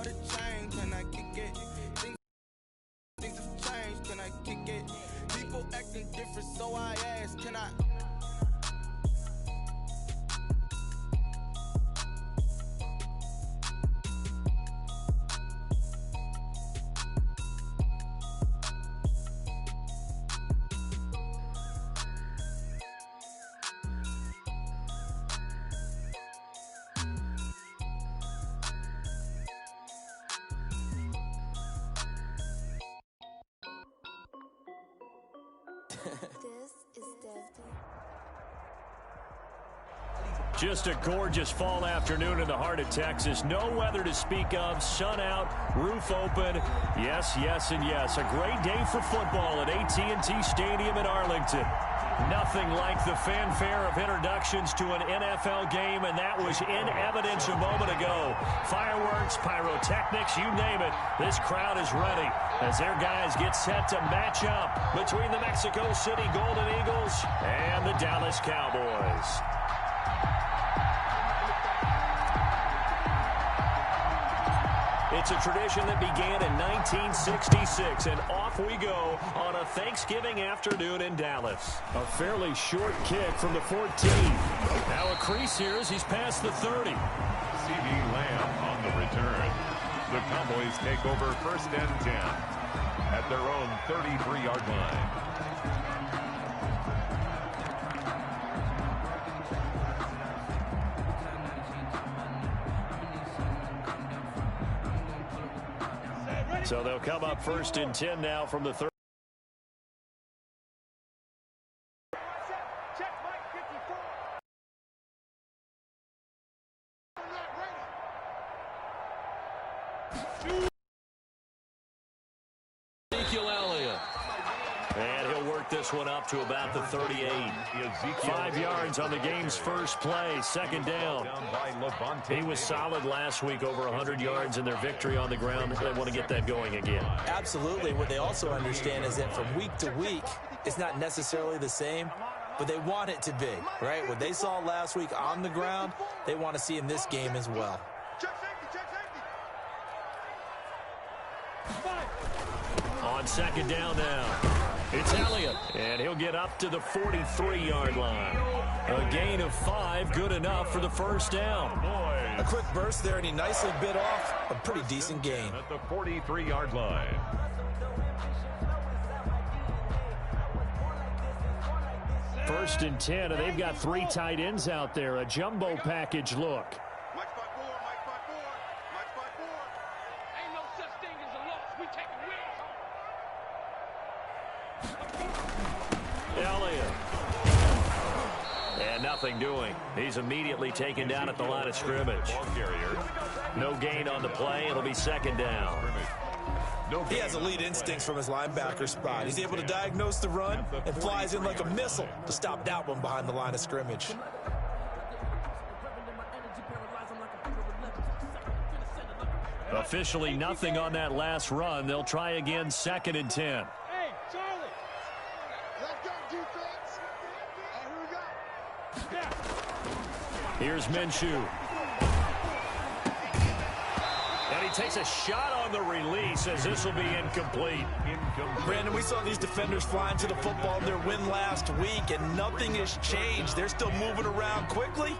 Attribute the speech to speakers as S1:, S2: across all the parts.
S1: for the change, can I kick it? Things have changed, can I kick it? People acting different, so I ask, can I?
S2: Just a gorgeous fall afternoon in the heart of Texas. No weather to speak of. Sun out, roof open. Yes, yes, and yes. A great day for football at AT&T Stadium in Arlington. Nothing like the fanfare of introductions to an NFL game, and that was in evidence a moment ago. Fireworks, pyrotechnics, you name it. This crowd is ready as their guys get set to match up between the Mexico City Golden Eagles and the Dallas Cowboys. It's a tradition that began in 1966, and off we go on a Thanksgiving afternoon in Dallas. A fairly short kick from the 14. Now a crease here as he's past the 30.
S3: C.D. Lamb on the return. The Cowboys take over 1st and 10 at their own 33-yard line.
S2: So they'll come up 1st and 10 now from the 30. And he'll work this one up to about the 38. 5 yards on the game's first play, 2nd down. He was solid last week, over 100 yards in their victory on the ground. They want to get that going again.
S4: Absolutely. What they also understand is that from week to week, it's not necessarily the same, but they want it to be, right? What they saw last week on the ground, they want to see in this game as well.
S2: On 2nd down now. It's Elliott, and he'll get up to the 43-yard line. A gain of 5, good enough for the 1st down.
S4: A quick burst there, and he nicely bit off a pretty decent gain.
S3: At the 43-yard line.
S2: First and 10, and they've got 3 tight ends out there. A jumbo package look. Nothing doing. He's immediately taken down at the line of scrimmage. No gain on the play. It'll be 2nd down.
S4: He has elite instincts from his linebacker spot. He's able to diagnose the run and flies in like a missile to stop that one behind the line of scrimmage.
S2: Officially nothing on that last run. They'll try again, 2nd and 10. Here's Minshew. And he takes a shot on the release as this will be incomplete.
S4: Brandon, we saw these defenders flying to the football in their win last week, and nothing has changed. They're still moving around quickly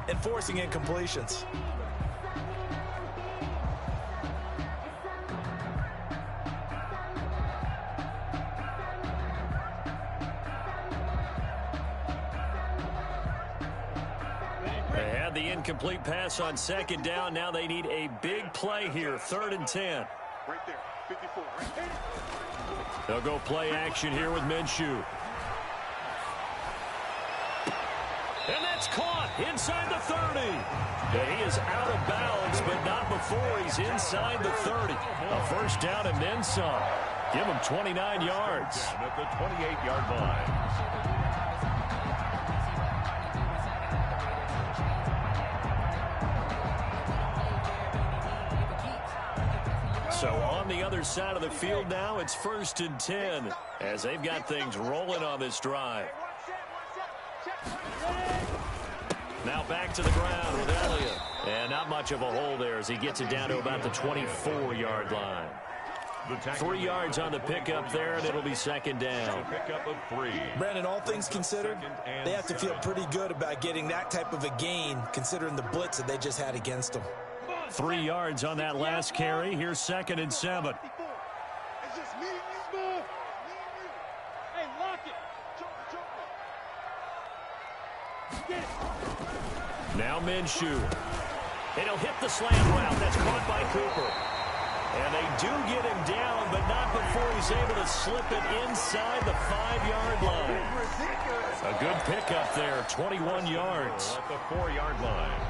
S4: and forcing incompletions.
S2: Incomplete pass on 2nd down. Now they need a big play here. 3rd and 10.
S5: Right there, 54. Right there.
S2: They'll go play action here with Minshew. And that's caught inside the 30. And he is out of bounds, but not before he's inside the 30. A 1st down and then some. Give him 29 yards.
S3: At the 28-yard line.
S2: So on the other side of the field now, it's 1st and 10 as they've got things rolling on this drive. Now back to the ground with Elliott. And not much of a hole there as he gets it down to about the 24-yard line. 3 yards on the pickup there, and it'll be second down.
S3: Pickup of 3.
S4: Brandon, all things considered, they have to feel pretty good about getting that type of a gain, considering the blitz that they just had against them.
S2: 3 yards on that last carry. Here's 2nd and 7.
S5: It's just me and you, man. Hey, lock it.
S2: Now Minshew. And he'll hit the slant route. That's caught by Cooper. And they do get him down, but not before he's able to slip it inside the 5-yard line. A good pickup there, 21 yards.
S3: At the 4-yard line.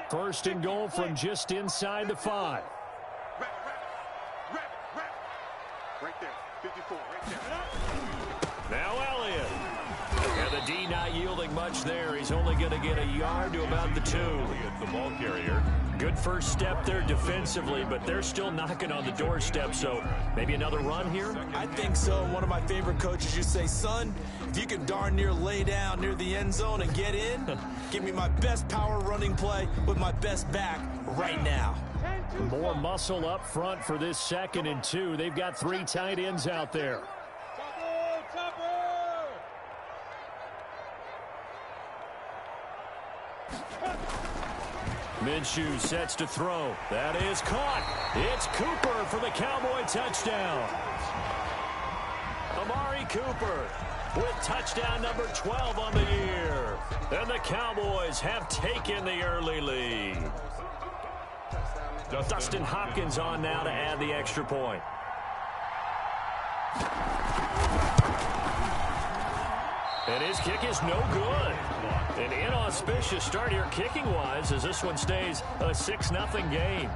S2: First and goal from just inside the 5.
S5: Right there, 54, right there.
S2: Now Elliott. And the D not yielding much there. He's only going to get a yard to about the 2.
S3: The ball carrier.
S2: Good first step there defensively, but they're still knocking on the doorstep, so maybe another run here?
S4: I think so. One of my favorite coaches used to say, son, if you can darn near lay down near the end zone and get in, give me my best power running play with my best back right now.
S2: More muscle up front for this 2nd and 2. They've got 3 tight ends out there. Minshew sets to throw. That is caught. It's Cooper for the Cowboy touchdown. Amari Cooper with touchdown number 12 on the year. And the Cowboys have taken the early lead. Dustin Hopkins on now to add the extra point. And his kick is no good. An inauspicious start here kicking-wise as this one stays a 6-0 game.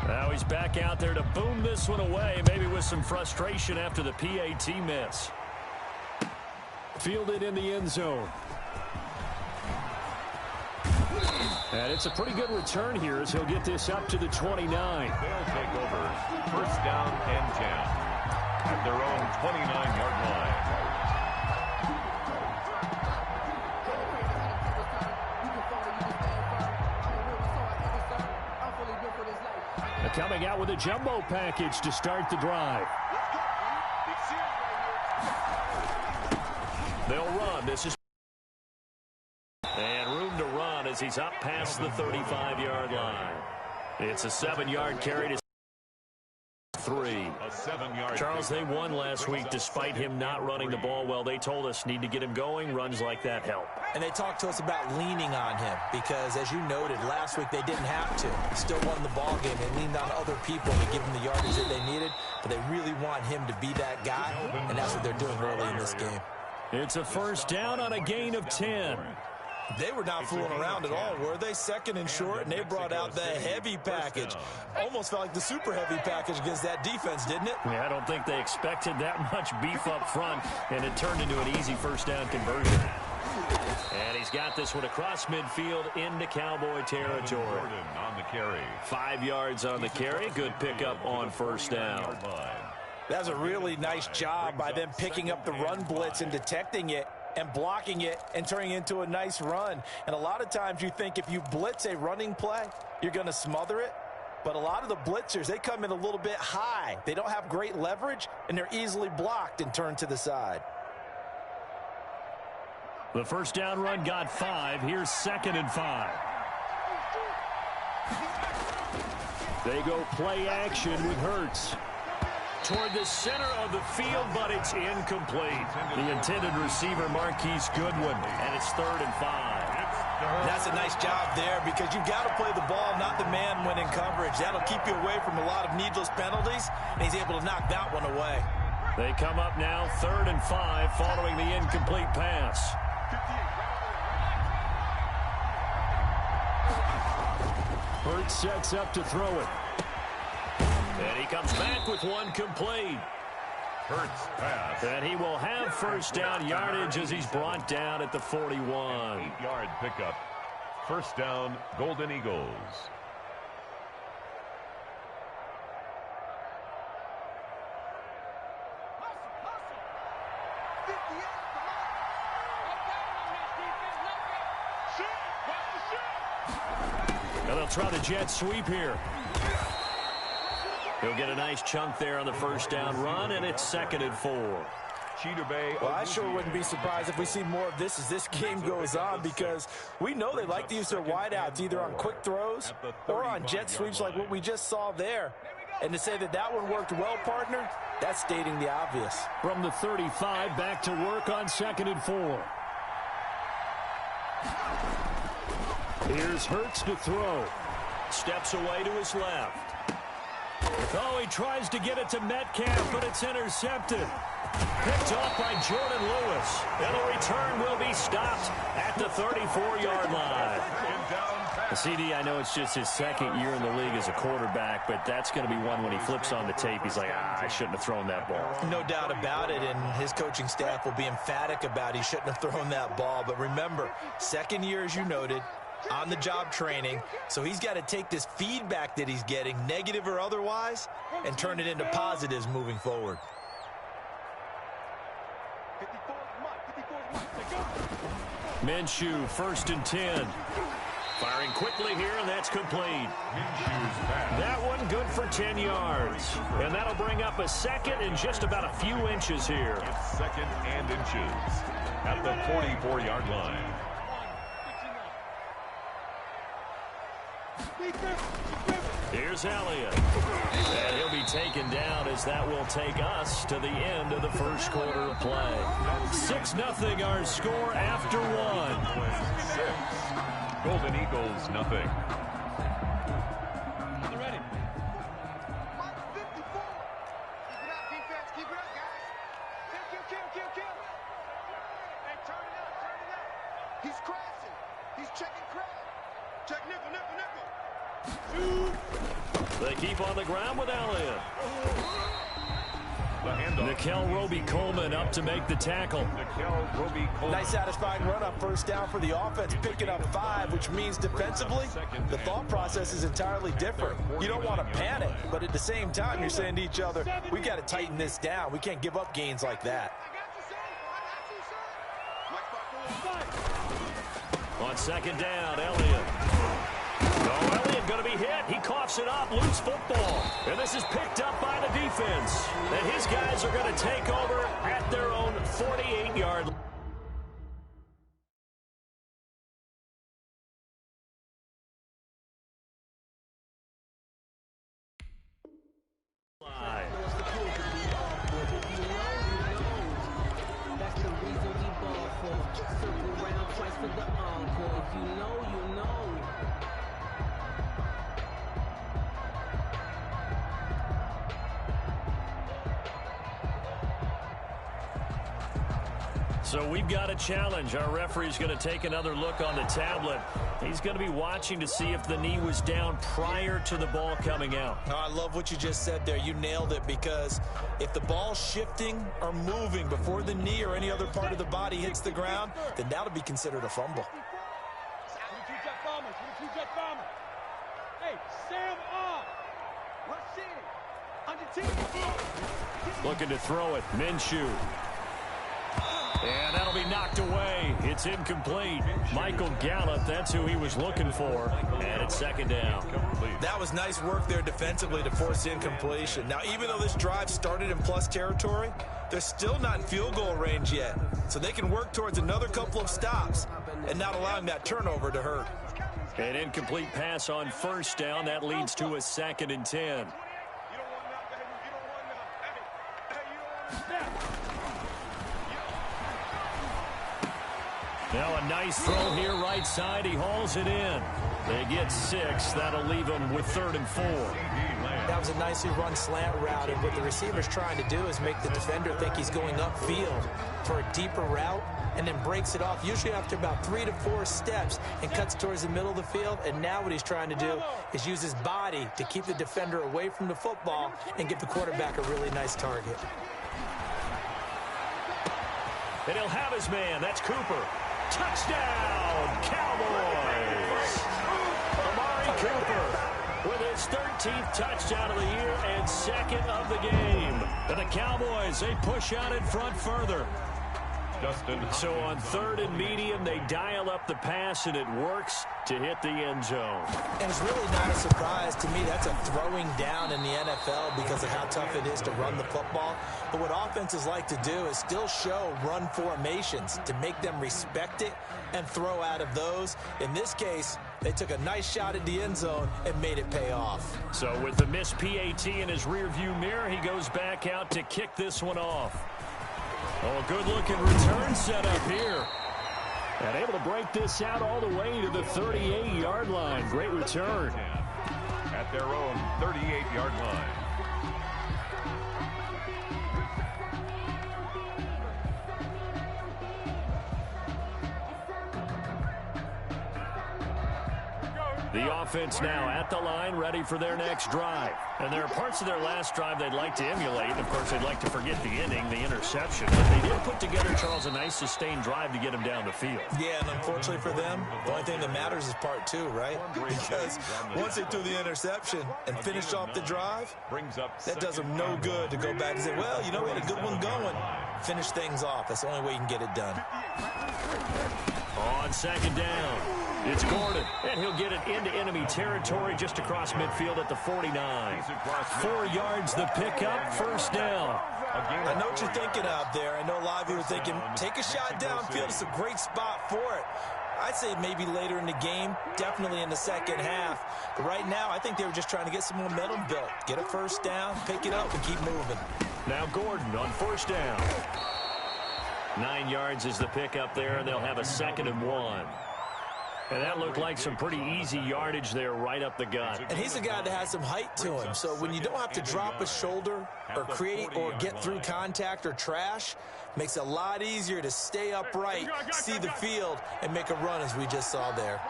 S2: Now he's back out there to boom this one away, maybe with some frustration after the PAT miss. Fielded in the end zone. And it's a pretty good return here as he'll get this up to the 29.
S3: They'll take over. First down and 10 at their own 29-yard line.
S2: Coming out with a jumbo package to start the drive. They'll run. This is and room to run as he's up past the 35-yard line. It's a 7-yard carry to 3.
S3: A 7-yard.
S2: Charles, they won last week despite him not running the ball well. They told us need to get him going. Runs like that help.
S4: And they talked to us about leaning on him because, as you noted, last week they didn't have to. They still won the ball game. They leaned on other people to give them the yardage that they needed, but they really want him to be that guy, and that's what they're doing early in this game.
S2: It's a first down on a gain of 10.
S4: They were not fooling around at all, were they? 2nd and short, and they brought out the heavy package. Almost felt like the super heavy package against that defense, didn't it?
S2: Yeah, I don't think they expected that much beef up front, and it turned into an easy first down conversion. And he's got this one across midfield into Cowboy territory.
S3: On the carry.
S2: 5 yards on the carry. Good pickup on first down.
S4: That's a really nice job by them picking up the run blitz and detecting it and blocking it and turning it into a nice run. And a lot of times you think if you blitz a running play, you're going to smother it. But a lot of the blitzers, they come in a little bit high. They don't have great leverage, and they're easily blocked and turned to the side.
S2: The first down run got 5. Here's 2nd and 5. They go play action with Hurts. Toward the center of the field, but it's incomplete. The intended receiver, Marquise Goodwin, and it's 3rd and 5.
S4: That's a nice job there because you've got to play the ball, not the man when in coverage. That'll keep you away from a lot of needless penalties, and he's able to knock that one away.
S2: They come up now 3rd and 5 following the incomplete pass. Hurts sets up to throw it. And he comes back with one complete.
S3: Hurts pass.
S2: And he will have first down yardage as he's brought down at the 41.
S3: 8-yard pickup. First down, Golden Eagles.
S2: And they'll try the jet sweep here. He'll get a nice chunk there on the first down run, and it's 2nd and 4.
S4: Well, I sure wouldn't be surprised if we see more of this as this game goes on, because we know they like to use their wideouts either on quick throws or on jet sweeps like what we just saw there. And to say that that one worked well, partner, that's stating the obvious.
S2: From the 35, back to work on 2nd and 4. Here's Hurts to throw. Steps away to his left. Oh, he tries to get it to Metcalf, but it's intercepted. Picked off by Jordan Lewis. And the return will be stopped at the 34-yard line. CD, I know it's just his 2nd year in the league as a quarterback, but that's going to be one when he flips on the tape, he's like, I shouldn't have thrown that ball.
S4: No doubt about it, and his coaching staff will be emphatic about he shouldn't have thrown that ball. But remember, 2nd year, as you noted, on-the-job training, so he's got to take this feedback that he's getting, negative or otherwise, and turn it into positives moving forward.
S2: Minshew, 1st and 10. Firing quickly here, and that's complete. That one good for 10 yards. And that'll bring up a 2nd and just about a few inches here.
S3: It's 2nd and inches at the 44-yard line.
S2: Here's Elliott. And he'll be taken down as that will take us to the end of the first quarter of play. 6-0 our score after 1.
S3: 6. Golden Eagles, nothing.
S5: Ready. 54. Keep it up, defense. Keep it up, guys. Kill. Hey, turn it up. He's crashing. He's checking crash. Check nickel.
S2: They keep on the ground with Elliott. Nikel Roby-Coleman up to make the tackle.
S4: Nice satisfying run on first down for the offense, picking up 5, which means defensively, the thought process is entirely different. You don't want to panic, but at the same time, you're saying to each other, we got to tighten this down. We can't give up gains like that.
S2: On 2nd down, Elliott. Oh, Elliott going to be hit. He coughs it up, loose football. And this is picked up by the defense. And his guys are going to take over at their own 48-yard line. So we've got a challenge. Our referee's going to take another look on the tablet. He's going to be watching to see if the knee was down prior to the ball coming out.
S4: Oh, I love what you just said there. You nailed it, because if the ball's shifting or moving before the knee or any other part of the body hits the ground, then that'll be considered a fumble.
S5: Hey, Sam on.
S2: Looking to throw it. Minshew. And that'll be knocked away. It's incomplete. Michael Gallup, that's who he was looking for. And it's 2nd down.
S4: That was nice work there defensively to force incompletion. Now, even though this drive started in plus territory, they're still not in field goal range yet. So they can work towards another couple of stops and not allowing that turnover to hurt.
S2: An incomplete pass on first down. That leads to a 2nd and 10. Now a nice throw here right side. He hauls it in. They get 6. That'll leave them with 3rd and 4.
S4: That was a nicely run slant route, and what the receiver's trying to do is make the defender think he's going upfield for a deeper route, and then breaks it off, usually after about 3 to 4 steps, and cuts towards the middle of the field. And now what he's trying to do is use his body to keep the defender away from the football and give the quarterback a really nice target.
S2: And he'll have his man. That's Cooper. Touchdown, Cowboys! Amari Cooper with his 13th touchdown of the year and 2nd of the game. And the Cowboys, they push out in front further. So on 3rd and medium, they dial up the pass, and it works to hit the end zone.
S4: And it's really not a surprise to me. That's a throwing down in the NFL because of how tough it is to run the football. But what offenses like to do is still show run formations to make them respect it and throw out of those. In this case, they took a nice shot at the end zone and made it pay off.
S2: So with the missed PAT in his rearview mirror, he goes back out to kick this one off. Oh, a good-looking return setup here. And able to break this out all the way to the 38-yard line. Great return.
S3: At their own 38-yard line.
S2: The offense now at the line, ready for their next drive. And there are parts of their last drive they'd like to emulate. Of course, they'd like to forget the inning, the interception. But they did put together, Charles, a nice sustained drive to get him down the field.
S4: Yeah, and unfortunately for them, the only thing that matters is part 2, right? Because once they threw the interception and finished off the drive, that does them no good to go back and say, well, you know, we had a good one going. Finish things off. That's the only way you can get it done.
S2: On 2nd down, it's Gordon, and he'll get it into enemy territory just across midfield at the 49. 4 yards the pickup, 1st down.
S4: I know what you're thinking out there. I know a lot of you are thinking, take a shot downfield. It's a great spot for it. I'd say maybe later in the game, definitely in the second half. But right now, I think they were just trying to get some momentum built. Get a 1st down, pick it up, and keep moving.
S2: Now Gordon on 1st down. 9 yards is the pickup there, and they'll have a 2nd and 1. And that looked like some pretty easy yardage there right up the gut.
S4: And he's a guy that has some height to him. So when you don't have to drop a shoulder or create or get through contact or trash, makes it a lot easier to stay upright, see the field, and make a run as we just saw there.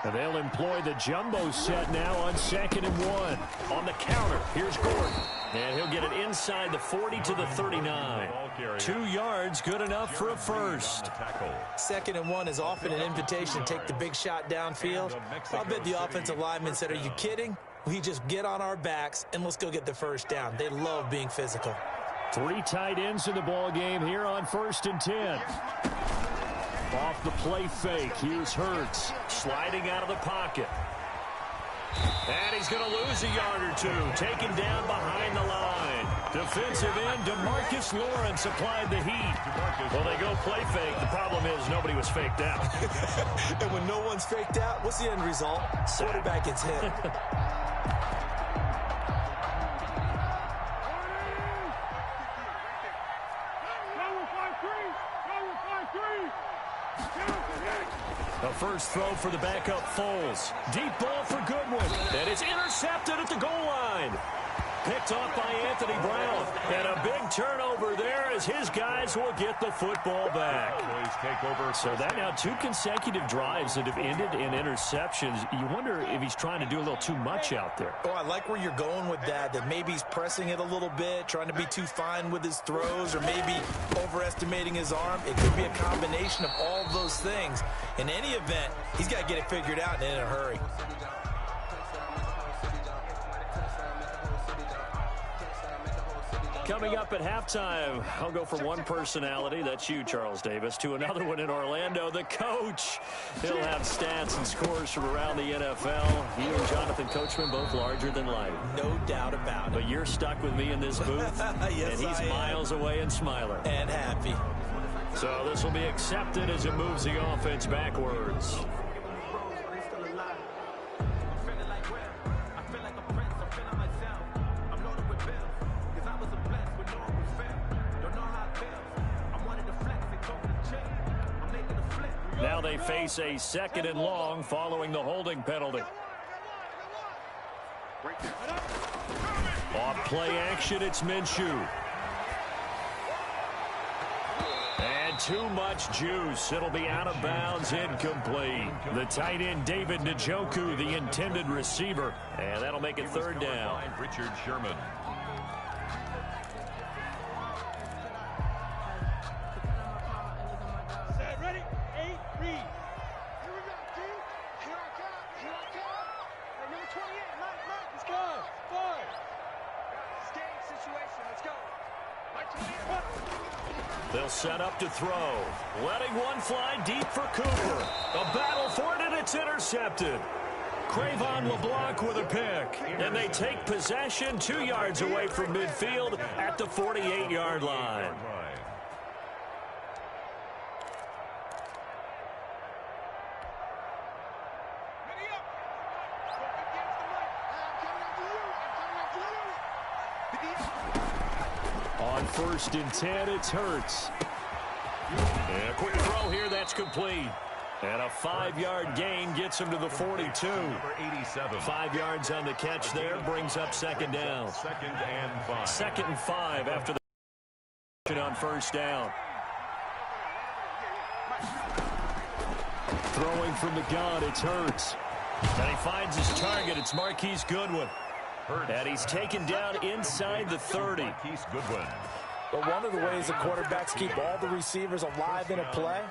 S2: And they'll employ the jumbo set now on 2nd and 1. On the counter, here's Gordon. And he'll get it inside the 40 to the 39. 2 yards, good enough for a 1st.
S4: 2nd and 1 is often an invitation to take the big shot downfield. I'll bet the offensive lineman said, are you kidding? We just get on our backs and let's go get the 1st down. They love being physical.
S2: 3 tight ends in the ball game here on 1st and 10. Off the play fake, here's Hurts sliding out of the pocket. And he's going to lose a yard or 2, taken down behind the line. Defensive end, DeMarcus Lawrence applied the heat. Well, they go play fake. The problem is nobody was faked out.
S4: And when no one's faked out, what's the end result? Quarterback gets hit.
S2: The first throw for the backup Foles. Deep ball for Goodwin. And it's intercepted at the goal line. Picked off by Anthony Brown. And a big turnover there as his guys will get the football back. So that now 2 consecutive drives that have ended in interceptions. You wonder if he's trying to do a little too much out there.
S4: Oh, I like where you're going with that maybe he's pressing it a little bit, trying to be too fine with his throws, or maybe overestimating his arm. It could be a combination of all those things. In any event, he's got to get it figured out and in a hurry.
S2: Coming up at halftime, I'll go from one personality, that's you, Charles Davis, to another one in Orlando, the coach. He'll have stats and scores from around the NFL. You and Jonathan Coachman, both larger than life.
S4: No doubt about it.
S2: But you're stuck with me in this booth,
S4: yes,
S2: and he's miles away and smiling.
S4: And happy.
S2: So this will be accepted as it moves the offense backwards. Now they face a 2nd and long following the holding penalty. Off play action, it's Minshew. And too much juice. It'll be out of bounds, incomplete. The tight end, David Njoku, the intended receiver. And that'll make it third down.
S3: Richard Sherman.
S5: Ready? 8, read. Here we go, team. Here I come. Here I come. Hey, number 28, Mike, let's go. 4. It's game situation. Let's go. Mike 28.
S2: They'll set up to throw. Letting one fly deep for Cooper. A battle for it, and it's intercepted. Crayvon LeBlanc with a pick. And they take possession 2 yards away from midfield at the 48-yard line. On 1st and 10, it's Hurts. And a quick throw here, that's complete. And a 5-yard gain gets him to the 42. 5 yards on the catch there, brings up second down.
S3: 2nd and 5.
S2: 2nd and 5 after the on 1st down. Throwing from the gun, it's Hurts. And he finds his target, it's Marquise Goodwin. And he's taken down inside the 30.
S3: Marquise Goodwin.
S4: But one of the ways the quarterbacks keep all the receivers alive in a play,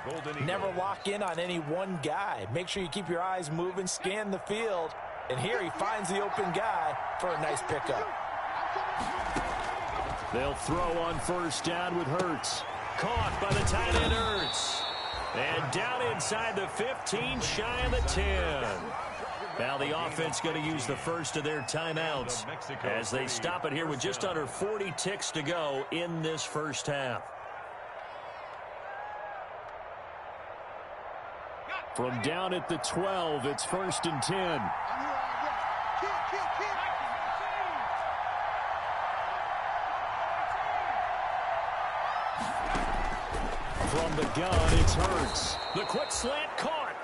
S4: never lock in on any one guy. Make sure you keep your eyes moving, scan the field. And here he finds the open guy for a nice pickup.
S2: They'll throw on 1st down with Hurts. Caught by the tight end Hurts. And down inside the 15, shy of the 10. Now the offense going to use the first of their timeouts as they stop it here with just under 40 ticks to go in this first half. From down at the 12, it's 1st and 10. From the gun, it's Hurts. The quick slant caught.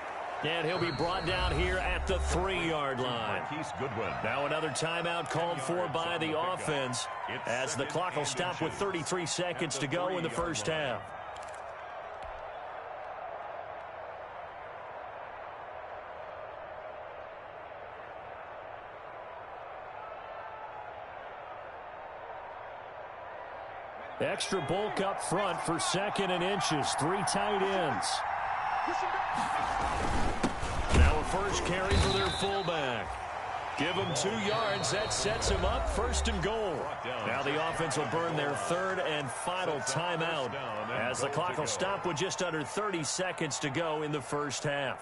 S2: And he'll be brought down here at the 3-yard line. Now another timeout called for by the offense as the clock will stop with 33 seconds to go in the first half. Extra bulk up front for 2nd and inches. 3 tight ends. Now a first carry for their fullback. Give him 2 yards. That sets him up 1st and goal. Now the offense will burn their 3rd and final timeout as the clock will stop with just under 30 seconds to go in the first half.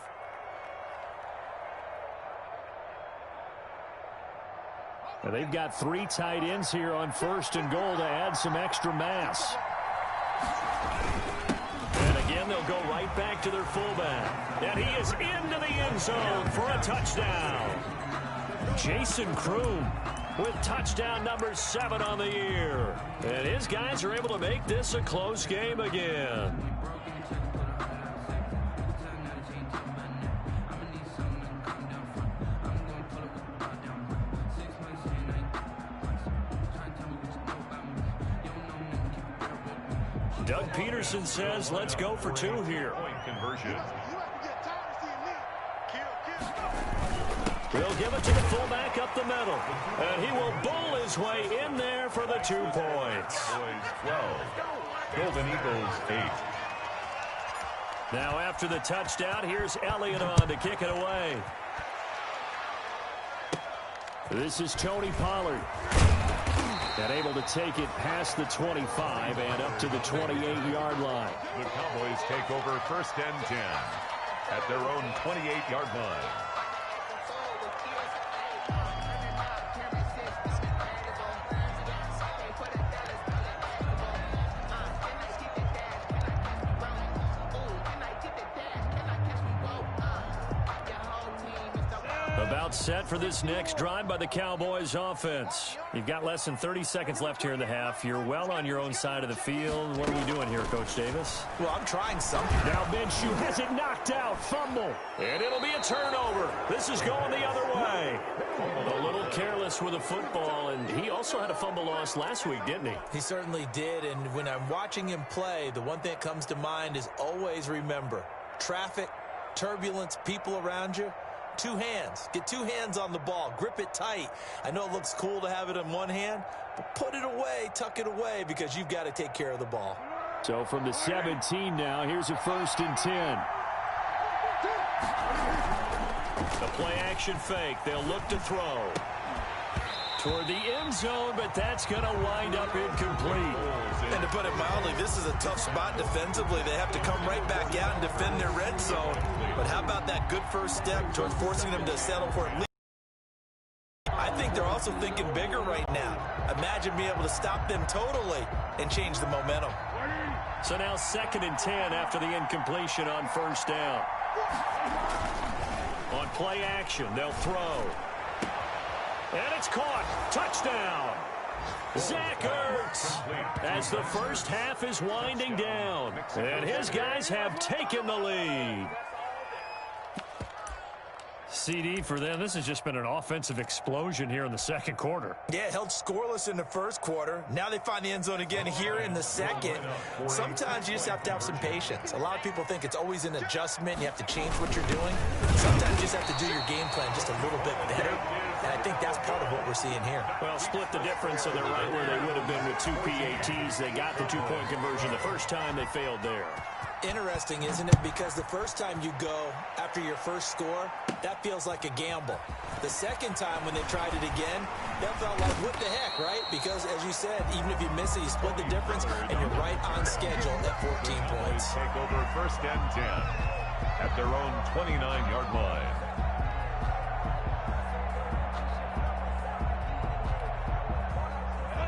S2: And they've got 3 tight ends here on 1st and goal to add some extra mass. And again, they'll go right back to their fullback. And he is into the end zone for a touchdown. Jason Kroom with touchdown number 7 on the year. And his guys are able to make this a close game again. Doug Peterson says, let's go for 2 here.
S3: Point conversion.
S2: They'll give it to the fullback up the middle. And he will bowl his way in there for the 2 points.
S3: 12. Golden Eagles 8.
S2: Now after the touchdown, here's Elliott on to kick it away. This is Tony Pollard. And able to take it past the 25 and up to the 28-yard line.
S3: The Cowboys take over 1st and 10 at their own 28-yard line.
S2: About set for this next drive by the Cowboys offense. You've got less than 30 seconds left here in the half. You're well on your own side of the field. What are we doing here, Coach Davis?
S4: Well, I'm trying something.
S2: Now Minshew has it knocked out. Fumble. And it'll be a turnover. This is going the other way. A little careless with a football, and he also had a fumble loss last week, didn't he?
S4: He certainly did, and when I'm watching him play, the one thing that comes to mind is always remember, traffic, turbulence, people around you. 2 hands. Get 2 hands on the ball. Grip it tight. I know it looks cool to have it in one hand, but put it away, tuck it away, because you've got to take care of the ball.
S2: So from the 17 now, here's a 1st and 10. The play action fake. They'll look to throw toward the end zone, but that's going to wind up incomplete.
S4: And to put it mildly, this is a tough spot defensively. They have to come right back out and defend their red zone. But how about that good first step towards forcing them to settle for at least? I think they're also thinking bigger right now. Imagine being able to stop them totally and change the momentum.
S2: So now 2nd and 10 after the incompletion on 1st down. On play action, they'll throw. And it's caught. Touchdown. Zach Ertz, as the first half is winding down. And his guys have taken the lead. CD for them. This has just been an offensive explosion here in the 2nd quarter.
S4: Yeah, held scoreless in the 1st quarter. Now they find the end zone again here in the 2nd. Sometimes you just have to have some patience. A lot of people think it's always an adjustment. You have to change what you're doing. Sometimes you just have to do your game plan just a little bit better. And I think that's part of what we're seeing here.
S2: Well, split the difference, so they're right where they would have been with 2 PATs. They got the 2-point conversion the first time. They failed there.
S4: Interesting, isn't it? Because the first time you go after your first score, that feels like a gamble. The second time when they tried it again, that felt like, what the heck, right? Because, as you said, even if you miss it, you split the difference, and you're right on schedule at 14 points.
S3: Take over 1st and 10 at their own 29-yard line.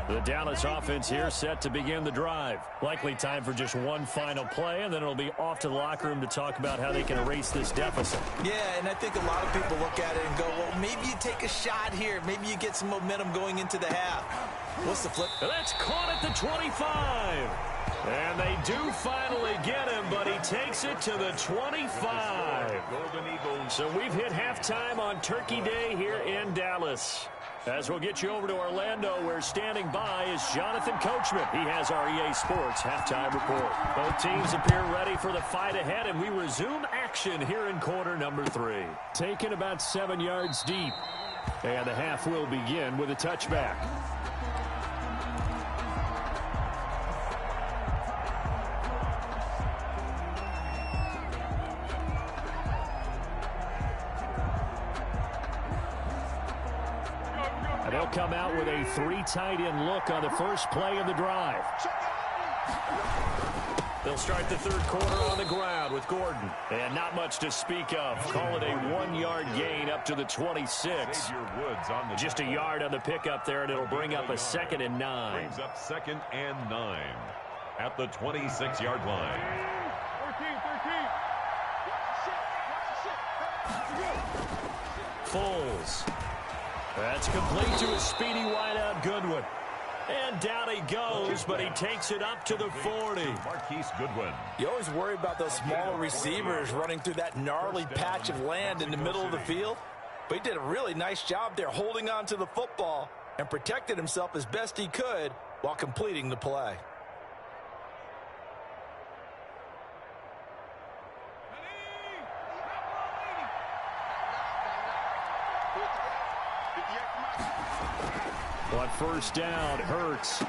S2: The Dallas offense here set to begin the drive. Likely time for just one final play, and then it'll be off to the locker room to talk about how they can erase this deficit.
S4: Yeah, and I think a lot of people look at it and go, well, maybe you take a shot here. Maybe you get some momentum going into the half. What's the flip?
S2: That's caught at the 25. And they do finally get him, but he takes it to the 25. So we've hit halftime on Turkey Day here in Dallas. As we'll get you over to Orlando, where standing by is Jonathan Coachman. He has our EA Sports halftime report. Both teams appear ready for the fight ahead, and we resume action here in quarter number 3. Taken about 7 yards deep. And the half will begin with a touchback. They'll come out with a 3 tight end look on the first play of the drive. They'll start the 3rd quarter on the ground with Gordon. And not much to speak of. Call it a 1-yard gain up to the 26. Just a yard on the pickup there, and it'll bring up a 2nd and 9.
S3: Brings up 2nd and 9 at the 26-yard line.
S5: 13.
S2: Foles. That's complete to a speedy wideout Goodwin. And down he goes, but he takes it up to the 40.
S3: Marquise Goodwin.
S4: You always worry about those smaller receivers running through that gnarly patch of land in the middle of the field. But he did a really nice job there holding on to the football and protected himself as best he could while completing the play.
S2: On 1st down, Hurts.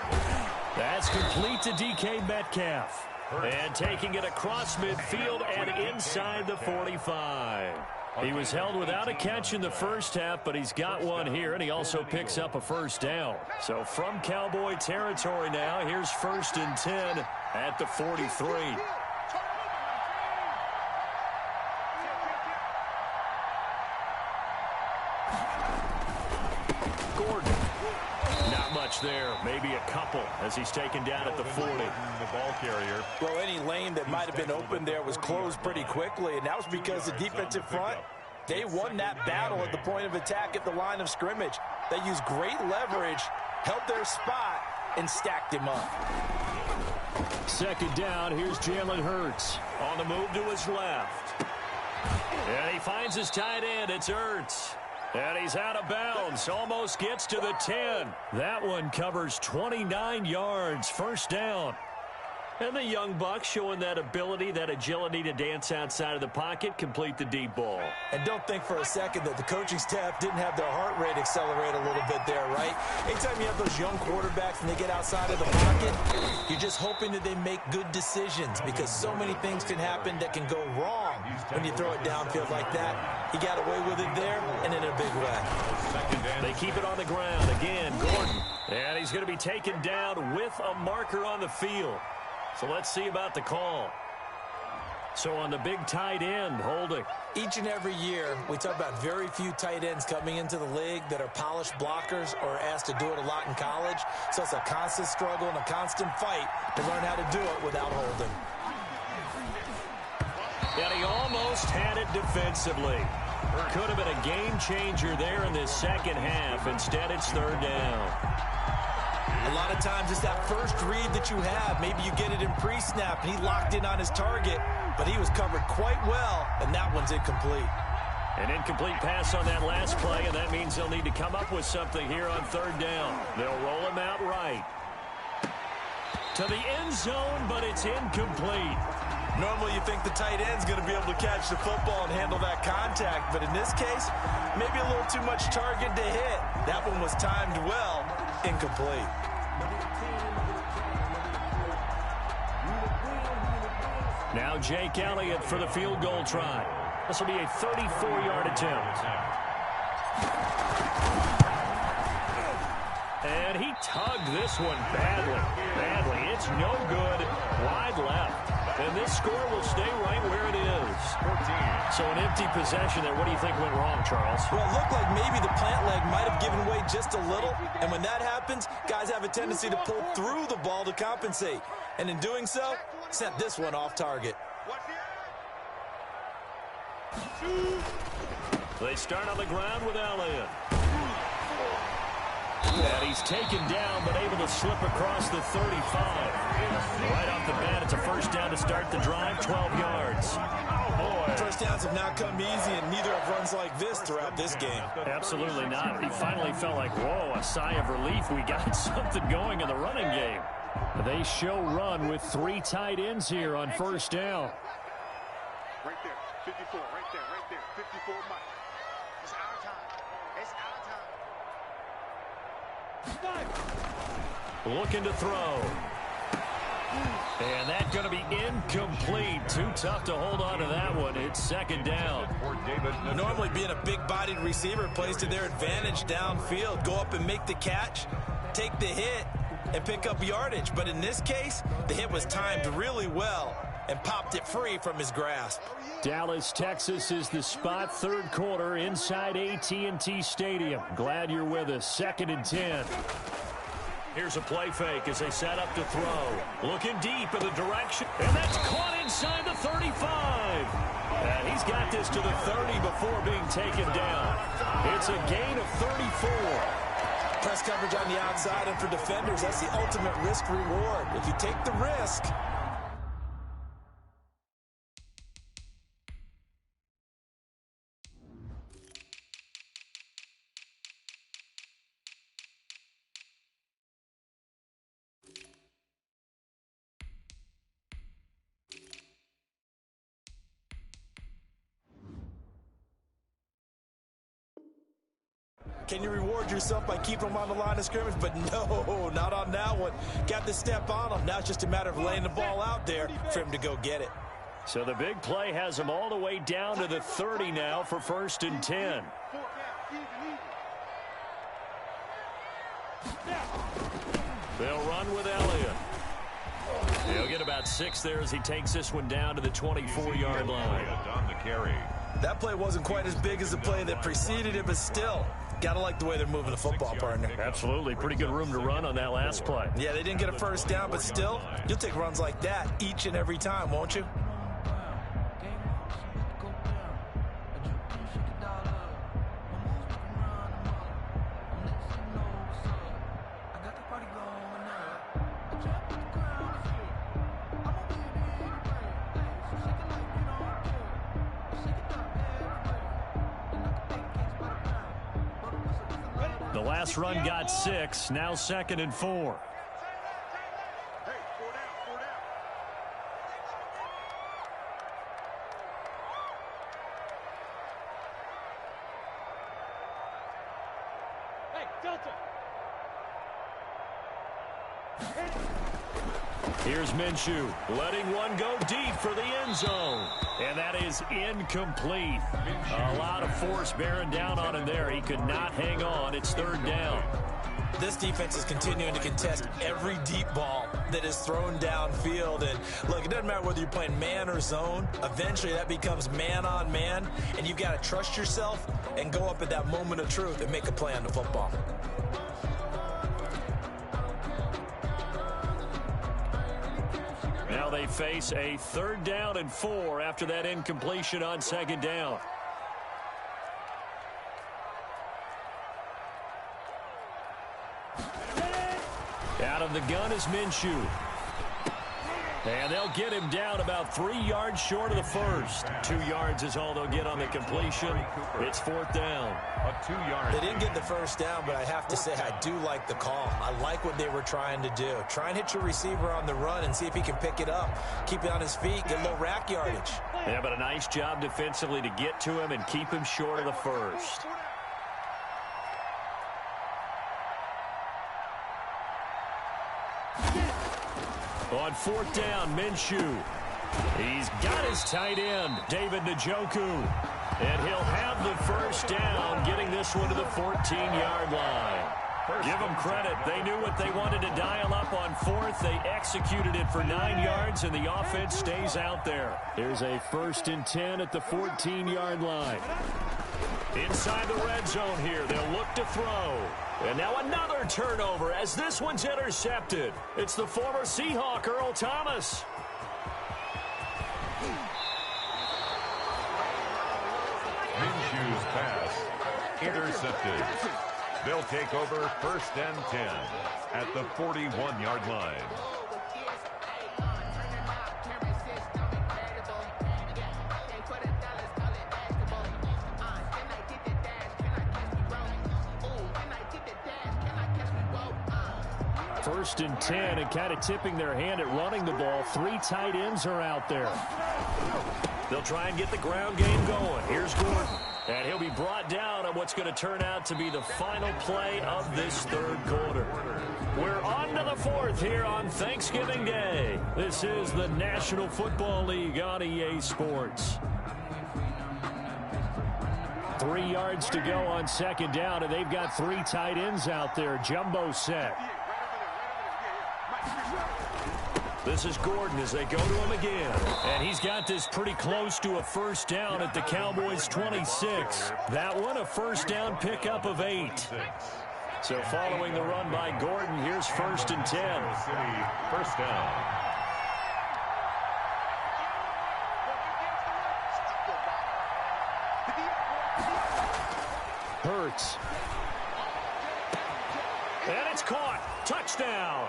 S2: That's complete to DK Metcalf. And taking it across midfield and inside the 45. He was held without a catch in the first half, but he's got one here, and he also picks up a 1st down. So from Cowboy territory now, here's 1st and 10 at the 43. Gordon. Not much there. Maybe a couple as he's taken down at the 40.
S3: The ball carrier.
S4: Well, any lane that might have been open there was closed pretty quickly, and that was because the defensive front They won that battle at the point of attack at the line of scrimmage. They used great leverage, held their spot, and stacked him up.
S2: Second down, here's Jalen Hurts on the move to his left. And he finds his tight end. It's Hurts. And he's out of bounds. Almost gets to the 10. That one covers 29 yards. First down. And the young buck showing that ability, that agility to dance outside of the pocket, complete the deep ball.
S4: And don't think for a second that the coaching staff didn't have their heart rate accelerate a little bit there, right? Anytime you have those young quarterbacks and they get outside of the pocket, you're just hoping that they make good decisions because so many things can happen that can go wrong when you throw it downfield like that. He got away with it there and in a big way.
S2: They keep it on the ground. Again, Gordon. And he's going to be taken down with a marker on the field. So let's see about the call. So on the big tight end, holding.
S4: Each and every year, we talk about very few tight ends coming into the league that are polished blockers or asked to do it a lot in college. So it's a constant struggle and a constant fight to learn how to do it without holding.
S2: And he almost had it defensively. Could have been a game changer there in this second half. Instead, it's third down.
S4: A lot of times it's that first read that you have. Maybe you get it in pre-snap, and he locked in on his target, but he was covered quite well, and that one's incomplete.
S2: An incomplete pass on that last play, and that means they'll need to come up with something here on third down. They'll roll him out right. To the end zone, but it's incomplete.
S4: Normally you think the tight end's going to be able to catch the football and handle that contact, but in this case, maybe a little too much target to hit. That one was timed well, incomplete.
S2: Now Jake Elliott for the field goal try. This will be a 34-yard attempt. And he tugged this one badly. It's no good. Wide left. And this score will stay right where it is. 14. So an empty possession there. What do you think went wrong, Charles?
S4: Well, it looked like maybe the plant leg might have given way just a little. And when that happens, guys have a tendency to pull through the ball to compensate. And in doing so, sent this one off target.
S2: They start on the ground with Elliott. And he's taken down, but able to slip across the 35. Right off the bat, it's a first down to start the drive, 12 yards. Oh, boy.
S4: First downs have not come easy, and neither have runs like this throughout this game.
S2: Absolutely not. He finally felt like, whoa, a sigh of relief. We got something going in the running game. They show run with three tight ends here on first down.
S5: Right there, 54, right there, 54 Mike. It's our time. It's our time.
S2: Looking to throw. And that's going to be incomplete. Too tough to hold on to that one. It's second down.
S4: Normally being a big-bodied receiver plays to their advantage downfield. Go up and make the catch, take the hit, and pick up yardage. But in this case, the hit was timed really well and popped it free from his grasp.
S2: Dallas, Texas is the spot. Third quarter inside AT&T Stadium. Glad you're with us. 2nd and 10. Here's a play fake as they set up to throw. Looking deep in the direction. And that's caught inside the 35. And he's got this to the 30 before being taken down. It's a gain of 34.
S4: Press coverage on the outside, and for defenders, that's the ultimate risk-reward. If you take the risk, can you reward yourself by keeping them on the line of scrimmage? But no, not on that one. Got the step on them. Now it's just a matter of laying the ball out there for him to go get it.
S2: So the big play has them all the way down to the 30 now for 1st and 10. They'll run with Elliott. He'll get about 6 there as he takes this one down to the 24-yard line.
S3: On the carry.
S4: That play wasn't quite as big as the play that preceded it, but still, got to like the way they're moving the football, partner.
S2: Absolutely. Pretty good room to run on that last play.
S4: Yeah, they didn't get a first down, but still, you'll take runs like that each and every time, won't you?
S2: The last run got 6. Now 2nd and 4.
S5: Hey, 4 down, 4 down. Hey, Delta.
S2: Here's Minshew, letting one go deep for the end zone. And that is incomplete. A lot of force bearing down on him there. He could not hang on. It's 3rd down.
S4: This defense is continuing to contest every deep ball that is thrown downfield. And look, it doesn't matter whether you're playing man or zone. Eventually that becomes man on man. And you've got to trust yourself and go up at that moment of truth and make a play on the football.
S2: Now they face a 3rd down and 4 after that incompletion on 2nd down. Out of the gun is Minshew. And they'll get him down about 3 yards short of the first. 2 yards is all they'll get on the completion. It's 4th down.
S3: A 2-yard.
S4: They didn't get the first down, but I have to say I do like the call. I like what they were trying to do. Try and hit your receiver on the run and see if he can pick it up. Keep it on his feet, get a little rack yardage.
S2: Yeah, but a nice job defensively to get to him and keep him short of the first. On 4th down, Minshew. He's got his tight end, David Njoku. And he'll have the first down, getting this one to the 14-yard line. Give them credit. They knew what they wanted to dial up on 4th. They executed it for 9 yards, and the offense stays out there. Here's a 1st and 10 at the 14-yard line. Inside the red zone here, they'll look to throw. And now another turnover as this one's intercepted. It's the former Seahawk, Earl Thomas.
S3: Minshew's pass intercepted. They'll take over 1st and 10 at the 41-yard line.
S2: First and 10, and kind of tipping their hand at running the ball. 3 tight ends are out there. They'll try and get the ground game going. Here's Gordon. And he'll be brought down on what's going to turn out to be the final play of this 3rd quarter. We're on to the 4th here on Thanksgiving Day. This is the National Football League on EA Sports. 3 yards to go on 2nd down, and they've got 3 tight ends out there. Jumbo set. This is Gordon as they go to him again. And he's got this pretty close to a first down at the Cowboys' 26. That one a first down pickup of 8. So following the run by Gordon, here's 1st and 10.
S3: First down.
S2: Hurts. And it's caught. Touchdown.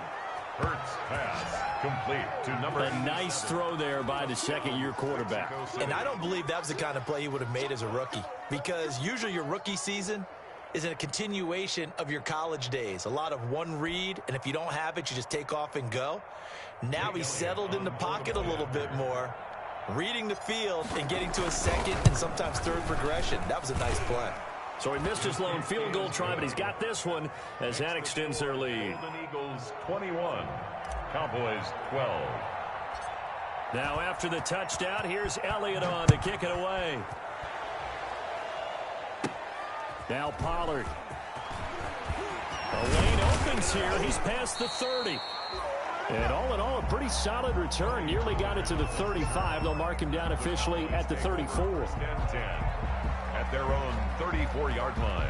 S3: Hurts pass complete to number.
S2: A nice throw there by the 2nd-year quarterback.
S4: And I don't believe that was the kind of play he would have made as a rookie, because usually your rookie season is a continuation of your college days. A lot of one read, and if you don't have it, you just take off and go. Now he's settled in the pocket a little bit more, reading the field and getting to a 2nd and sometimes 3rd progression. That was a nice play.
S2: So he missed his lone field goal try, but he's got this one as that extends their lead.
S3: Golden Eagles 21, Cowboys 12.
S2: Now after the touchdown, here's Elliott on to kick it away. Now Pollard. A lane opens here. He's past the 30. And all in all, a pretty solid return. Nearly got it to the 35. They'll mark him down officially at the 34.
S3: 10-10 at their own 34-yard line.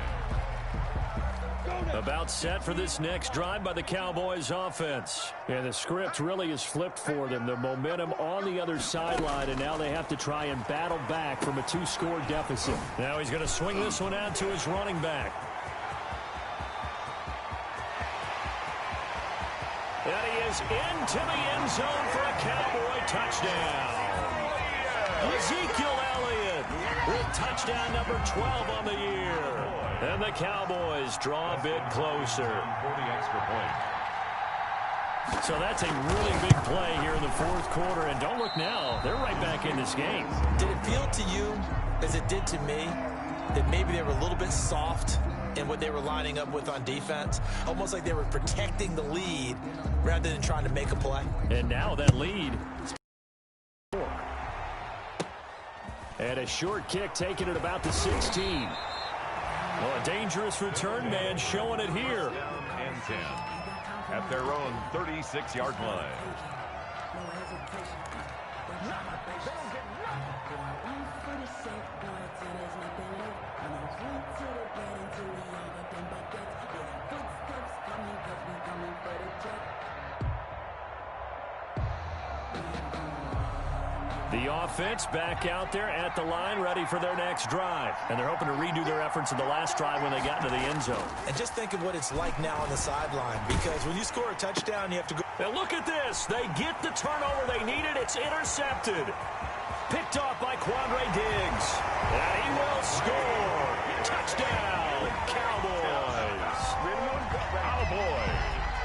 S2: About set for this next drive by the Cowboys offense. And the script really is flipped for them. The momentum on the other sideline, and now they have to try and battle back from a 2-score deficit. Now he's going to swing this one out to his running back. And he is into the end zone for a Cowboy touchdown. Ezekiel Elliott with touchdown number 12 on the year. And the Cowboys draw a bit closer.
S3: 40 extra points.
S2: So that's a really big play here in the fourth quarter. And don't look now, they're right back in this game.
S4: Did it feel to you, as it did to me, that maybe they were a little bit soft in what they were lining up with on defense? Almost like they were protecting the lead rather than trying to make a play.
S2: And now that lead. And a short kick taken at about the 16. Well, a dangerous return man showing it here.
S3: And 10 at their own 36-yard line.
S2: The offense back out there at the line, ready for their next drive. And they're hoping to redo their efforts in the last drive when they got into the end zone.
S4: And just think of what it's like now on the sideline, because when you score a touchdown, you have to go.
S2: And look at this. They get the turnover they needed. It's intercepted. Picked off by Quandre Diggs. And he will score. Touchdown, Cowboys.
S3: Cowboys.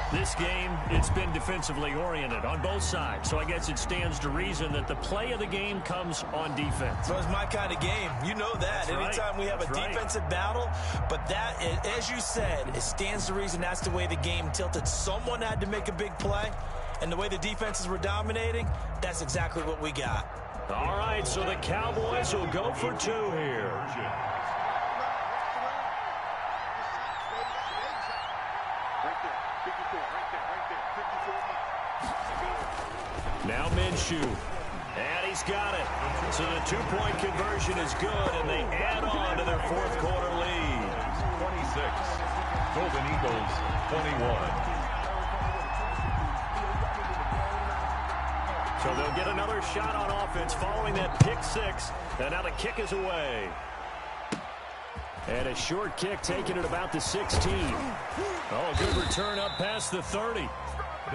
S2: This game, it's been defensively oriented on both sides. So I guess it stands to reason that the play of the game comes on defense.
S4: So it's my kind of game. You know that.
S2: That's
S4: Anytime
S2: right.
S4: we have a defensive battle. But that, as you said, it stands to reason that's the way the game tilted. Someone had to make a big play. And the way the defenses were dominating, that's exactly what we got.
S2: All right, so the Cowboys will go for two here. Now Minshew. And he's got it. So the two-point conversion is good, and they add on to their fourth quarter lead.
S3: 26. Golden Eagles, 21.
S2: So they'll get another shot on offense following that pick six. And now the kick is away. And a short kick taken at about the 16. Oh, a good return up past the 30.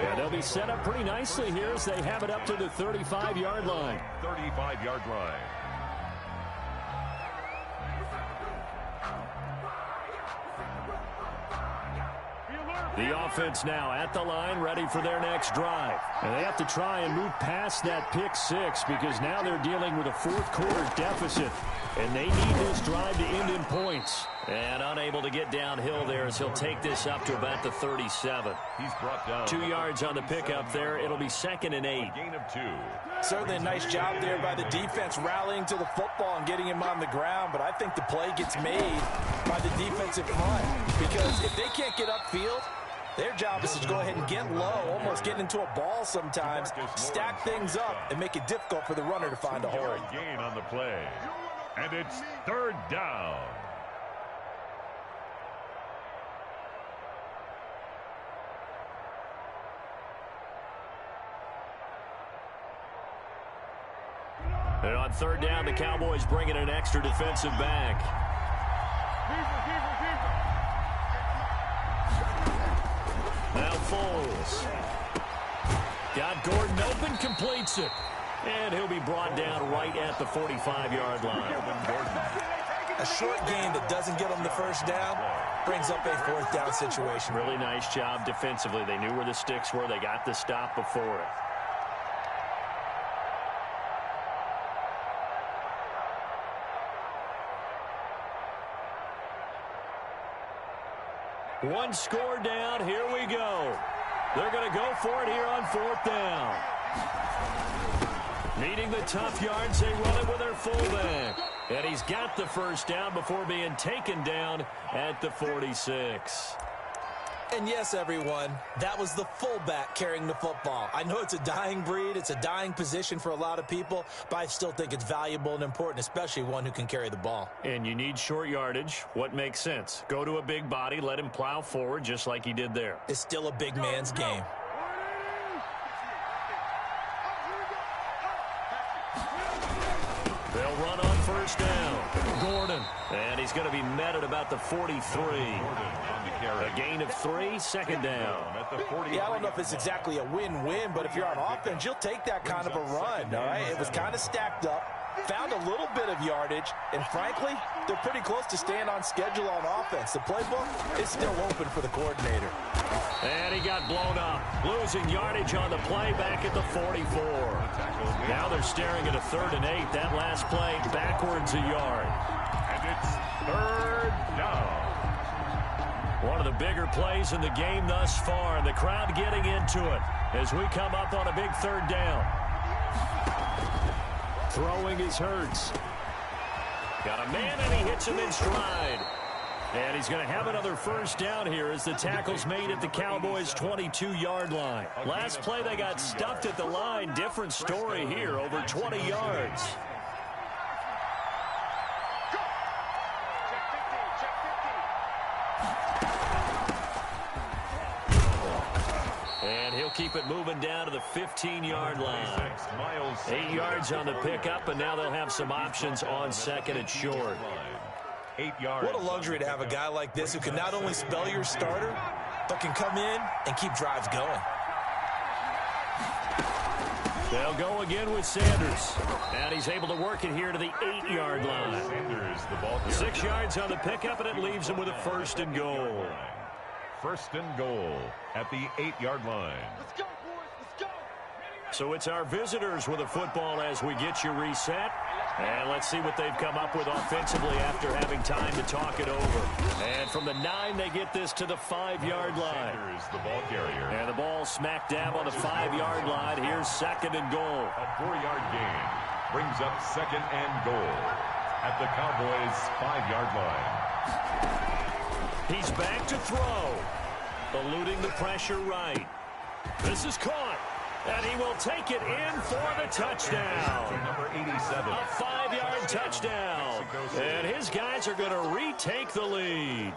S2: And they'll be set up pretty nicely here as they have it up to the 35-yard line.
S3: 35-yard line.
S2: The offense now at the line, ready for their next drive. And they have to try and move past that pick six because now they're dealing with a fourth quarter deficit. And they need this drive to end in points. And unable to get downhill there as he'll take this up to about the 37.
S3: He's brought down
S2: 2 yards on the pickup there. It'll be 2nd and 8.
S3: Gain of 2.
S4: Certainly a nice job there by the defense rallying to the football and getting him on the ground. But I think the play gets made by the defensive front because if they can't get upfield, their job is to go ahead and get low, almost get into a ball sometimes, stack things up, and make it difficult for the runner to find a hole.
S3: Gain on the play. And it's 3rd down.
S2: And on 3rd down, the Cowboys bring in an extra defensive back. Now Foles. Got Gordon open, completes it. And he'll be brought down right at the 45-yard line.
S4: A short gain that doesn't get them the first down brings up a 4th down situation.
S2: Really nice job defensively. They knew where the sticks were. They got the stop before it. One score down. Here we go. They're going to go for it here on 4th down. Needing the tough yards, they run it with their fullback. And he's got the first down before being taken down at the 46.
S4: And yes, everyone, that was the fullback carrying the football. I know it's a dying breed. It's a dying position for a lot of people, but I still think it's valuable and important, especially one who can carry the ball.
S2: And you need short yardage. What makes sense? Go to a big body, let him plow forward just like he did there.
S4: It's still a big man's game.
S2: They'll run on first down. Gordon. And he's going to be met at about the 43. A gain of 3, 2nd down.
S4: Yeah, I don't know if it's exactly a win-win, but if you're on offense, you'll take that kind of a run, all right? It was kind of stacked up. found a little bit of yardage, and frankly, they're pretty close to staying on schedule on offense. The playbook is still open for the coordinator.
S2: And he got blown up, losing yardage on the play back at the 44. Now they're staring at a 3rd and 8. That last play backwards a yard.
S3: And it's 3rd down.
S2: One of the bigger plays in the game thus far, and the crowd getting into it as we come up on a big 3rd down. Throwing is Hurts. Got a man, and he hits him in stride. And he's going to have another 1st down here as the tackle's made at the Cowboys' 22-yard line. Last play, they got stuffed at the line. Different story here, over 20 yards. And he'll keep it moving down to the 15-yard line. 8 yards on the pickup, and now they'll have some options on 2nd and short.
S3: 8 yards.
S4: What a luxury to have a guy like this who can not only spell your starter, but can come in and keep drives going.
S2: They'll go again with Sanders. And he's able to work it here to the 8-yard line.
S3: Sanders, the ball
S2: 6 yards on the pickup, and it leaves him with a 1st and goal.
S3: 1st and goal at the 8-yard line.
S5: Let's go, boys. Let's go.
S2: So it's our visitors with a football as we get you reset. And let's see what they've come up with offensively after having time to talk it over. And from the 9, they get this to the 5-yard line.
S3: Sanders, the ball carrier.
S2: And the ball smack dab on the 5-yard line. Here's 2nd and goal.
S3: A 4-yard gain brings up 2nd and goal at the Cowboys' 5-yard line.
S2: He's back to throw. Eluding the pressure right. This is caught. And he will take it in for the touchdown.
S3: Number 87.
S2: A 5-yard touchdown. And his guys are going to retake the lead.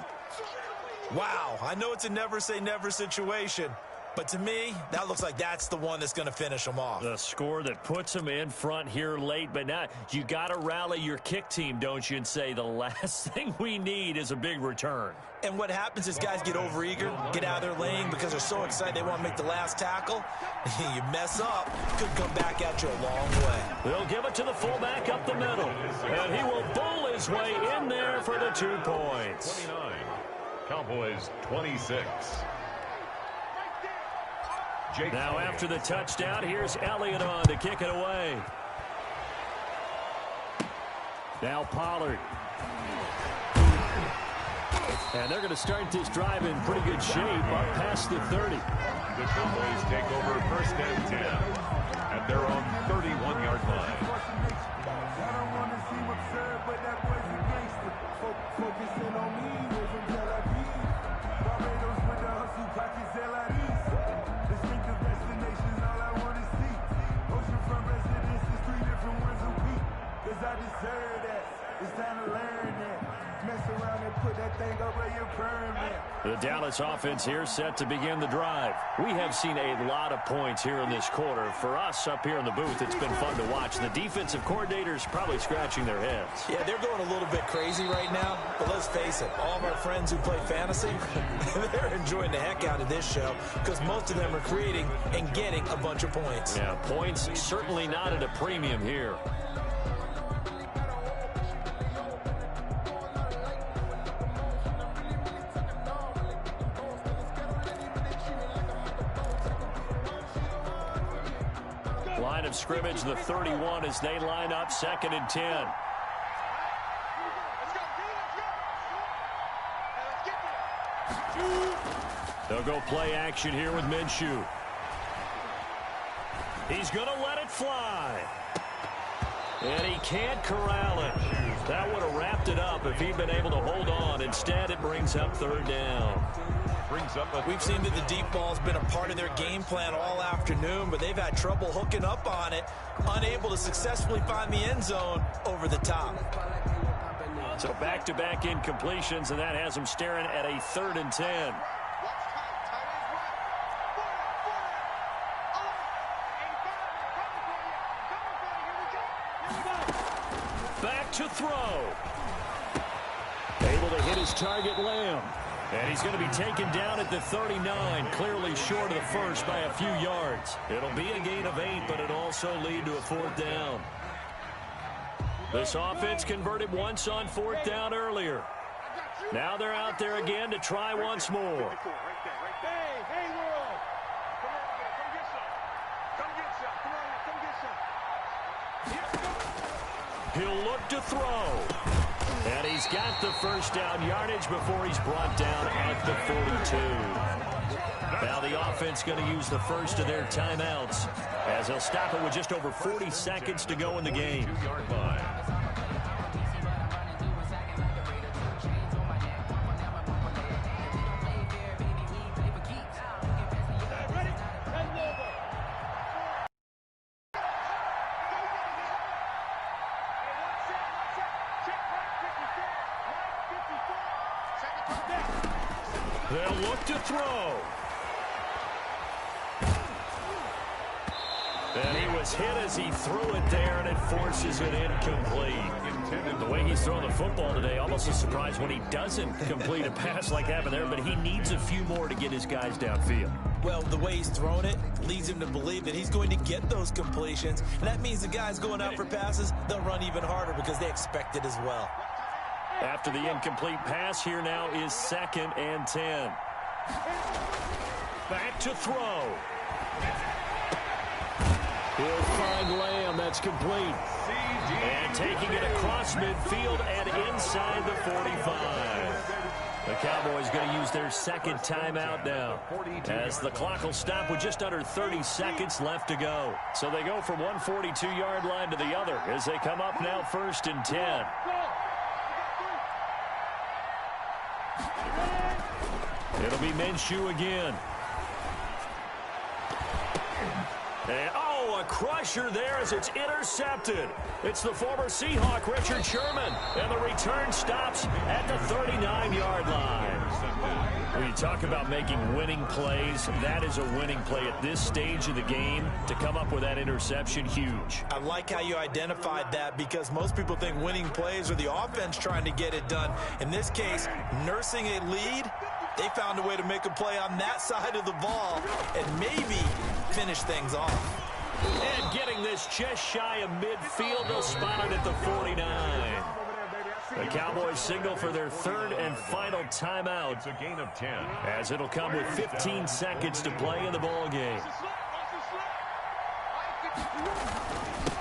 S4: Wow, I know it's a never-say-never situation, but to me, that looks like that's the one that's going to finish them off.
S2: The score that puts them in front here late, but now you got to rally your kick team, don't you, and say the last thing we need is a big return.
S4: And what happens is guys get overeager, get out of their lane because they're so excited they want to make the last tackle. You mess up, could come back at you a long way.
S2: They'll give it to the fullback up the middle, and he will bowl his way in there for the 2 points.
S3: 29. Cowboys 26.
S2: Now after the touchdown, here's Elliott on to kick it away. Now Pollard. And they're going to start this drive in pretty good shape up past the 30.
S3: The Cowboys take over 1st and 10 at their own 31-yard line.
S2: The Dallas offense here set to begin the drive. We have seen a lot of points here in this quarter. For us up here in the booth, it's been fun to watch. The defensive coordinators probably scratching their heads.
S4: Yeah, they're going a little bit crazy right now, but let's face it, all of our friends who play fantasy, they're enjoying the heck out of this show because most of them are creating and getting a bunch of points.
S2: Yeah, points certainly not at a premium here. Line of scrimmage, the 31 as they line up 2nd and 10.
S5: Let's go, let's get there.
S2: They'll go play action here with Minshew. He's going to let it fly. And he can't corral it. That would have wrapped it up if he'd been able to hold on. Instead, it brings up 3rd down.
S4: We've seen that the deep ball's been a part of their game plan all afternoon, but they've had trouble hooking up on it, unable to successfully find the end zone over the top.
S2: So back-to-back incompletions, and that has them staring at a 3rd and 10. Back to throw. Able to hit his target, Lamb. And he's going to be taken down at the 39, clearly short of the first by a few yards. It'll be a gain of 8, but it'll also lead to a 4th down. This offense converted once on 4th down earlier. Now they're out there again to try once more.
S5: Hey, world. Come get some. Come get some.
S2: He'll look to throw. And he's got the first down yardage before he's brought down at the 42. Now the offense going to use the first of their timeouts as they'll stop it with just over 40 seconds to go in the game.
S3: 2-yard line.
S2: They'll look to throw. And he was hit as he threw it there, and it forces it incomplete. The way he's thrown the football today, almost a surprise when he doesn't complete a pass like that there, but he needs a few more to get his guys downfield.
S4: Well, the way he's thrown it leads him to believe that he's going to get those completions, and that means the guys going out for passes, they'll run even harder because they expect it as well.
S2: After the incomplete pass, here now is 2nd and 10. Back to throw. He'll find Lamb. That's complete. And taking it across midfield and inside the 45. The Cowboys going to use their second timeout now, as the clock will stop with just under 30 seconds left to go. So they go from one 42-yard line to the other as they come up now 1st and 10. It'll be Minshew again. And, a crusher there as it's intercepted. It's the former Seahawk, Richard Sherman, and the return stops at the 39-yard line. When you talk about making winning plays, that is a winning play at this stage of the game. To come up with that interception, huge.
S4: I like how you identified that because most people think winning plays are the offense trying to get it done. In this case, nursing a lead, they found a way to make a play on that side of the ball and maybe finish things off.
S2: And getting this just shy of midfield, they'll spot it at the 49. The Cowboys signal for their 3rd and final timeout.
S3: It's a gain of 10.
S2: As it'll come with 15 seconds to play in the ball game.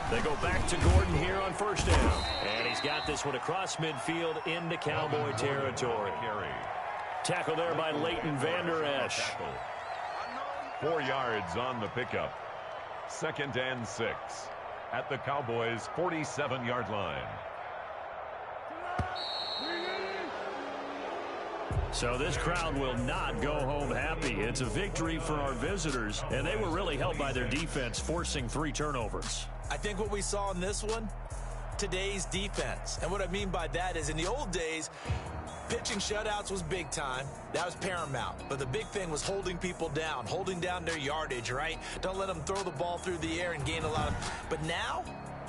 S2: They go back to Gordon here on 1st down. And he's got this one across midfield into Cowboy territory. Tackle there by Leighton Vander Esch.
S3: 4 yards on the pickup. 2nd and 6 at the Cowboys' 47-yard line.
S2: So this crowd will not go home happy. It's a victory for our visitors, and they were really helped by their defense, forcing 3 turnovers.
S4: I think what we saw in this one, today's defense. And what I mean by that is in the old days, pitching shutouts was big time. That was paramount. But the big thing was holding people down, holding down their yardage, right? Don't let them throw the ball through the air and gain a lot of... But now,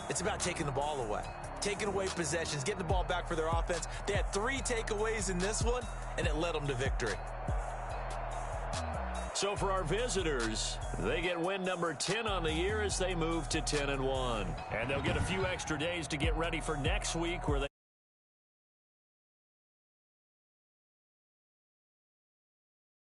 S4: it's about taking the ball away. Taking away possessions, getting the ball back for their offense. They had 3 takeaways in this one, and it led them to victory.
S2: So for our visitors, they get win number 10 on the year as they move to 10-1. And they'll get a few extra days to get ready for next week where they